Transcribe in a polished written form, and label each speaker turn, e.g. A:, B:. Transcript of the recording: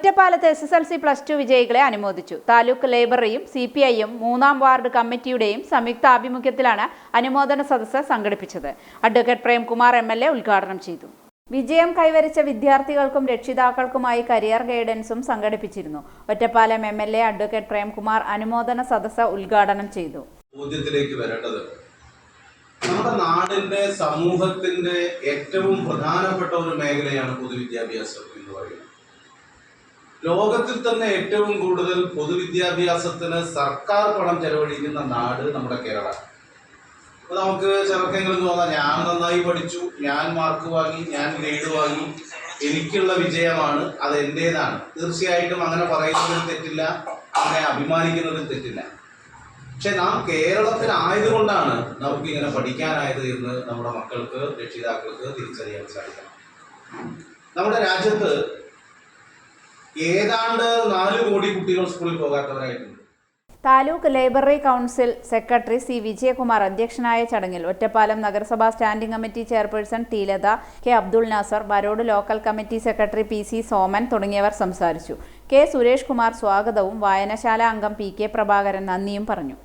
A: ഒറ്റപ്പാലത്ത് SSLC +2 വിജയികളെ അനുമോദിച്ചു. താലൂക്ക് ലൈബ്രറിയും CPIയും 3-ാം വാർഡ് കമ്മിറ്റിയുടെയും സംയുക്ത ആഭിമുഖ്യത്തിലാണ് അനുമോദന സദസ്സ് സംഘടിപ്പിച്ചത്. അഡ്വക്കേറ്റ് പ്രേംകുമാർ MLA ഉദ്ഘാടനം ചെയ്തു. വിജയം കൈവരിച്ച വിദ്യാർത്ഥികൾക്കും രക്ഷിതാക്കൾക്കുമായി കരിയർ ഗൈഡൻസും സംഘടിപ്പിച്ചിരുന്നു. ഒറ്റപ്പാലം MLA അഡ്വക്കേറ്റ് പ്രേംകുമാർ അനുമോദന സദസ്സ് ഉദ്ഘാടനം ചെയ്തു.
B: നമ്മുടെ നാടിന്റെ സമൂഹത്തിന്റെ ഏറ്റവും പ്രധാനപ്പെട്ട ഒരു മേഖലയാണ് പൊതുവിദ്യാഭ്യാസം എന്ന് പറയുന്നത്. ലോകത്തിൽ തന്നെ ഏറ്റവും കൂടുതൽ പൊതുവിദ്യാഭ്യാസത്തിന് സർക്കാർ പണം ചെലവഴിക്കുന്ന നാട് നമ്മുടെ കേരളം. അപ്പോൾ നമുക്ക് ചിലർക്കെങ്കിലും തോന്നാം, ഞാൻ നന്നായി പഠിച്ചു, ഞാൻ മാർക്ക് വാങ്ങി, ഞാൻ ഗ്രേഡ് വാങ്ങി, എനിക്കുള്ള വിജയമാണ്, അത് എൻ്റേതാണ്. തീർച്ചയായിട്ടും അങ്ങനെ പറയുന്നതിൽ തെറ്റില്ല, അങ്ങനെ അഭിമാനിക്കുന്നതിൽ തെറ്റില്ല. പക്ഷെ നാം കേരളത്തിലായതുകൊണ്ടാണ് നമുക്കിങ്ങനെ പഠിക്കാനായത് എന്ന് നമ്മുടെ മക്കൾക്ക്, രക്ഷിതാക്കൾക്ക് തിരിച്ചറിയാൻ സാധിക്കണം. നമ്മുടെ രാജ്യത്ത് ഏതാണ്ട് 4 കോടി കുട്ടികൾ സ്കൂളിൽ പോകാത്തവരായിട്ടുണ്ട്.
A: Taluk library council secretary C. Vijayakumar അധ്യക്ഷനായ ചടങ്ങിൽ ഒറ്റപ്പാലം നഗരസഭാ standing committee chairperson T. Latha, K. Abdul Nasar, Varode local committee secretary PC. Soman തുടങ്ങിയവർ സംസാരിച്ചു. K. സുരേഷ് കുമാർ സ്വാഗതവും വായനശാല അംഗം PK. പ്രഭാകരൻ നന്ദിയും പറഞ്ഞു.